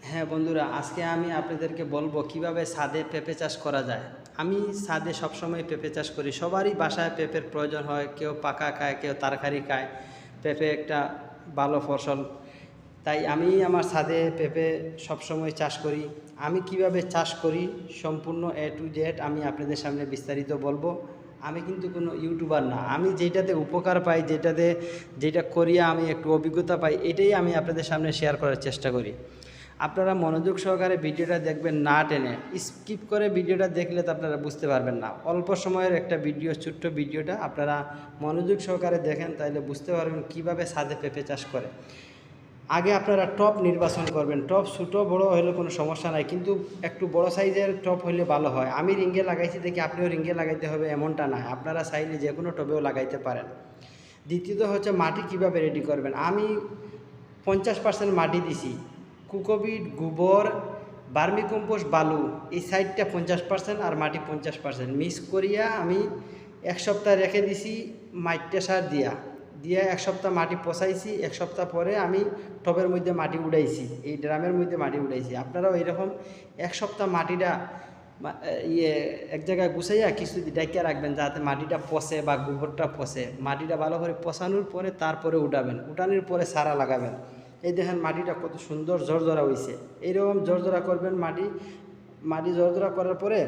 হ্যাঁ বন্ধুরা, আজকে আমি আপনাদেরকে বলবো কিভাবে ছাদে পেঁপে চাষ করা যায়। আমি ছাদে সবসময় পেঁপে চাষ করি। সবারই বাসায় পেঁপের প্রয়োজন হয়, কেউ পাকা খায়, কেউ তরকারি খায়। পেঁপে একটা ভালো ফসল, তাই আমি আমার ছাদে পেঁপে সবসময় চাষ করি। আমি কিভাবে চাষ করি সম্পূর্ণ এ টু জেড আমি আপনাদের সামনে বিস্তারিত বলবো। আমি কিন্তু কোনো ইউটিউবার না, আমি যেটাতে উপকার পাই, যেটা করিয়া আমি একটু অভিজ্ঞতা পাই, এটাই আমি আপনাদের সামনে শেয়ার করার চেষ্টা করি। আপনারা মনোযোগ সহকারে ভিডিওটা দেখবেন, না টেনে। স্কিপ করে ভিডিওটা দেখলে তো আপনারা বুঝতে পারবেন না। অল্প সময়ের একটা ভিডিও, ছোট্ট ভিডিওটা আপনারা মনোযোগ সহকারে দেখেন, তাহলে বুঝতে পারবেন কিভাবে ছাদে পেঁপে চাষ করে। আগে আপনারা টব নির্বাচন করবেন। টব ছোটো বড় হলে কোনো সমস্যা নাই, কিন্তু একটু বড় সাইজের টব হলে ভালো হয়। আমি রিঙ্গে লাগাইছি দেখি আপনিও রিঙ্গে লাগাইতে হবে এমনটা না, আপনারা চাইলে যে কোনো টবেও লাগাইতে পারেন। দ্বিতীয়ত হচ্ছে মাটি কিভাবে রেডি করবেন। আমি 50% মাটি দিছি, কোকোপিট, গোবর, ভার্মিকম্পোস্ট, বালু, এই সাইডটা 50% আর মাটি 50% মিক্স করিয়া আমি 1 সপ্তাহ রেখে দিছি মাইটটা সার দিয়া এক সপ্তাহ মাটি পচাইছি। 1 সপ্তাহ পরে আমি টবের মধ্যে মাটি উড়াইছি, এই ড্রামের মধ্যে মাটি উড়াইছি। আপনারাও এইরকম 1 সপ্তাহ মাটিটা এক জায়গায় গুছাইয়া কিছু ডাইকা রাখবেন, যাতে মাটিটা পচে বা গোবরটা পচে। মাটিটা ভালো করে পচানোর পরে তারপরে উঠাবেন, উঠানোর পরে সারা লাগাবেন। এই দেখেন মাটিটা কত সুন্দর ঝরঝরা হয়েছে। এইরকম ঝরঝরা করবেন মাটি ঝরঝরা করার পরে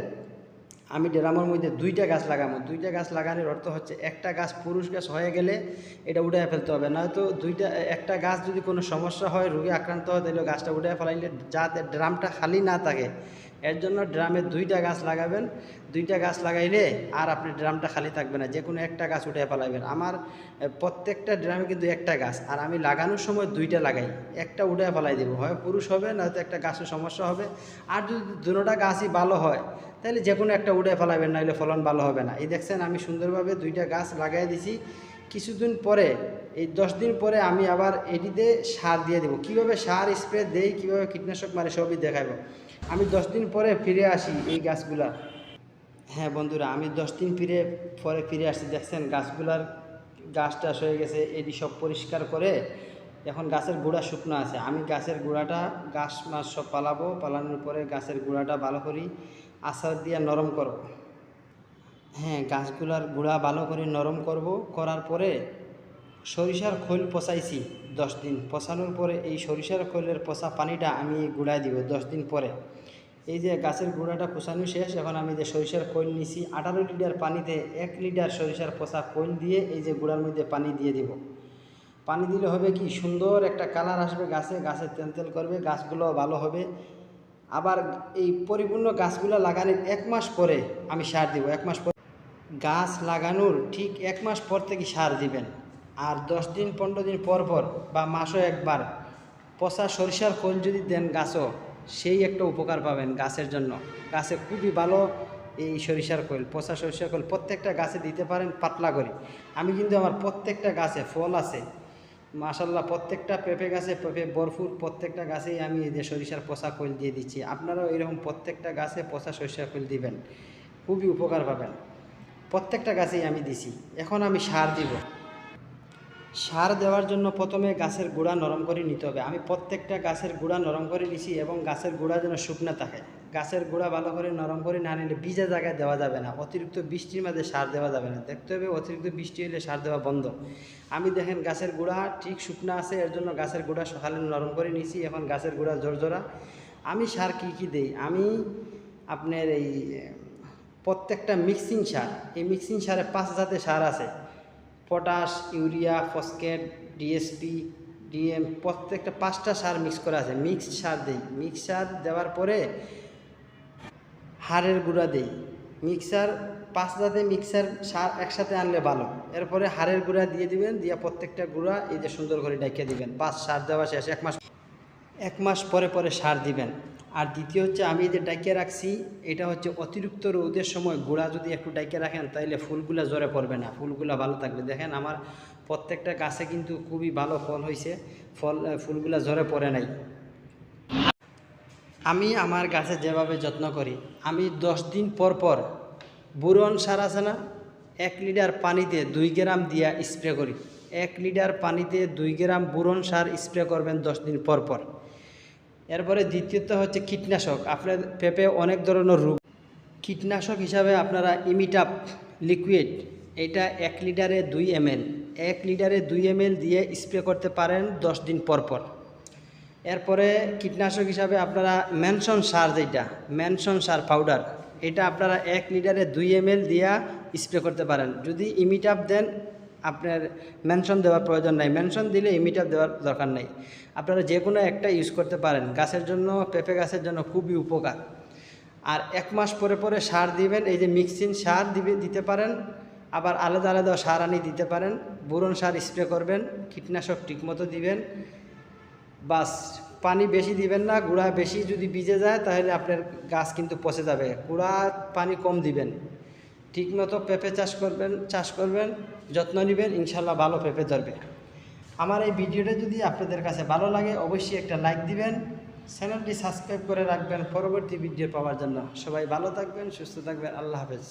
আমি ড্রামের মধ্যে 2টা গাছ লাগাবো। 2টা গাছ লাগানোর অর্থ হচ্ছে একটা গাছ পুরুষ গাছ হয়ে গেলে এটা উঠে ফেলতে হবে, নয়তো একটা গাছ যদি কোনো সমস্যা হয়, রোগে আক্রান্ত হয়, তাহলে গাছটা উঠে ফেলাইলে যাতে ড্রামটা খালি না থাকে, এর জন্য ড্রামে 2টা গাছ লাগাবেন। 2টা গাছ লাগাইলে আর আপনি ড্রামটা খালি থাকবে না, যে কোনো একটা গাছ উঠে ফেলাইবেন। আমার প্রত্যেকটা ড্রামে কিন্তু একটা গাছ, আর আমি লাগানোর সময় 2টা লাগাই। একটা উঠে ফেলাই দেবো, হয় পুরুষ হবে, নয়তো একটা গাছের সমস্যা হবে। আর যদি দুটোটা গাছই ভালো হয়, তাহলে যে কোনো একটা উঠে ফেলাবেন, নাহলে ফলন ভালো হবে না। এই দেখছেন আমি সুন্দরভাবে 2টা গাছ লাগাই দিছি। কিছুদিন পরে, এই 10 দিন পরে আমি আবার এটিতে সার দিয়ে দেবো। কীভাবে সার স্প্রে দেই, কীভাবে কীটনাশক মারে, সবই দেখাবো। আমি 10 দিন পরে ফিরে আসি এই গাছগুলা। হ্যাঁ বন্ধুরা, আমি 10 দিন পরে ফিরে আসছি। দেখছেন গাছ টাছ হয়ে গেছে, এটি সব পরিষ্কার করে এখন গাছের গোড়া শুকনো আছে। আমি গাছের গোড়াটা গাছ মাছ সব পালানোর পরে গাছের গোড়াটা ভালো করি আচার দিয়ে নরম করব। হ্যাঁ, গাছগুলার গোড়া ভালো করে নরম করব। করার পরে সরিষার খৈল পচাইছি 10 দিন। পচানোর পরে এই সরিষার খৈলের পচা পানিটা আমি গুড়ায় দিব 10 দিন পরে। এই যে গাছের গুঁড়াটা কুচানো শেষ, এখন আমি যে সরিষার খৈল নিছি 18 লিটার পানিতে 1 লিটার সরিষার পচা খৈল দিয়ে এই যে গুঁড়ার মধ্যে পানি দিয়ে দিব। পানি দিলে হবে কি, সুন্দর একটা কালার আসবে, গাছে তেল তেল করবে, গাছগুলো ভালো হবে। আবার এই পরিপূর্ণ গাছগুলো লাগানোর 1 মাস পরে আমি সার দিব। 1 মাস পর, গাছ লাগানোর ঠিক 1 মাস পর থেকে সার দিবেন। আর 10 দিন 15 দিন পর পর বা মাসও একবার পচা সরিষার খোল যদি দেন গাছও, সেই একটা উপকার পাবেন গাছের জন্য। গাছে খুবই ভালো এই সরিষার খোল, পচা সরিষার খোল প্রত্যেকটা গাছে দিতে পারেন পাতলা করে। আমি কিন্তু আমার প্রত্যেকটা গাছে ফল আছে মাশাল্লাহ, প্রত্যেকটা পেঁপে গাছে পেঁপে ভরপুর। প্রত্যেকটা গাছেই আমি এই যে সরিষার পচা খোল দিয়ে দিচ্ছি। আপনারাও এরকম প্রত্যেকটা গাছে পচা সরিষার খোল দিবেন, খুবই উপকার পাবেন। প্রত্যেকটা গাছেই আমি দিছি। এখন আমি সার দিব। সার দেওয়ার জন্য প্রথমে গাছের গোড়া নরম করে নিতে হবে। আমি প্রত্যেকটা গাছের গোড়া নরম করে নিছি, এবং গাছের গোড়া যেন শুকনো থাকে। গাছের গোড়া ভালো করে নরম করে না নিলে ভিজা জায়গায় দেওয়া যাবে না, অতিরিক্ত বৃষ্টির মাঝে সার দেওয়া যাবে না। দেখতে হবে অতিরিক্ত বৃষ্টি হলে সার দেওয়া বন্ধ। আমি দেখেন গাছের গোড়া ঠিক শুকনো আছে, এর জন্য গাছের গোড়া সকালে নরম করে নিছি। এখন গাছের গোড়া ঝরঝরা। আমি সার কী দেই, আমি আপনার এই প্রত্যেকটা মিক্সিং সার, এই মিক্সিং সারে 5 জাতের সার আছে। Potash, urea, phosphate, DSP, DM, প্রত্যেকটা 5টা সার মিক্স করা আছে। মিক্সড সার দিই। মিক্স সার দেওয়ার পরে হাড়ের গুঁড়া দিই। 5 জাতের মিক্সার সার একসাথে আনলে ভালো। এরপরে হাড়ের গুঁড়া দিয়ে দিবেন, দিয়ে প্রত্যেকটা গুঁড়া এই যে সুন্দর করে ডাইকে দিবেন। সার দেওয়া শেষ। 1 মাস পরে পরে সার দিবেন। আর দ্বিতীয় হচ্ছে, আমি যে ডাইকে রাখছি, এটা হচ্ছে অতিরিক্ত রোদের সময় গুঁড়া যদি একটু ডাইকে রাখেন, তাইলে ফুলগুলা জ্বরে পড়বে না, ফুলগুলা ভালো থাকবে। দেখেন আমার প্রত্যেকটা গাছে কিন্তু খুবই ভালো ফল হয়েছে, ফুলগুলা জ্বরে পড়ে নাই। আমি আমার গাছে যেভাবে যত্ন করি, আমি 10 দিন পর পর বোরন সার আছে না, 1 লিটার পানিতে 2 গ্রাম দিয়া স্প্রে করি। 1 লিটার পানিতে 2 গ্রাম বোরন সার স্প্রে করবেন 10 দিন পর পর। এরপরে দ্বিতীয়ত হচ্ছে কীটনাশক। আপনার পেঁপে অনেক ধরনের রোগ, কীটনাশক হিসাবে আপনারা ইমিটাপ লিকুইড, এটা 1 লিটারে 2 ml, 1 লিটারে 2 ml দিয়ে স্প্রে করতে পারেন 10 দিন পর পর। এরপরে কীটনাশক হিসাবে আপনারা মেনশন সার, যেটা মেনশন সার পাউডার, এটা আপনারা 1 লিটারে 2 ml দিয়া স্প্রে করতে পারেন। যদি ইমিটাপ দেন আপনার মেনশন দেওয়ার প্রয়োজন নাই, মেনশন দিলে ইমিটাপ দেওয়ার দরকার নেই। আপনারা যে কোনো একটা ইউজ করতে পারেন, গাছের জন্য, পেঁপে গাছের জন্য খুবই উপকার। আর 1 মাস পরে পরে সার দিবেন, এই যে মিক্সিং সার দিতে পারেন, আবার আলাদা আলাদা সার আনি দিতে পারেন। বোরন সার স্প্রে করবেন, কীটনাশক ঠিকমতো দিবেন, বাস পানি বেশি দিবেন না। গুঁড়া বেশি যদি ভিজে যায় তাহলে আপনার গাছ কিন্তু পচে যাবে। গুঁড়া পানি কম দিবেন, ঠিকমতো পেঁপে চাষ করবেন, যত্ন নেবেন, ইনশাল্লাহ ভালো পেঁপে ধরবে। আমার এই ভিডিওটা যদি আপনাদের কাছে ভালো লাগে অবশ্যই একটা লাইক দিবেন, চ্যানেলটি সাবস্ক্রাইব করে রাখবেন পরবর্তী ভিডিও পাওয়ার জন্য। সবাই ভালো থাকবেন, সুস্থ থাকবেন, আল্লাহ হাফেজ।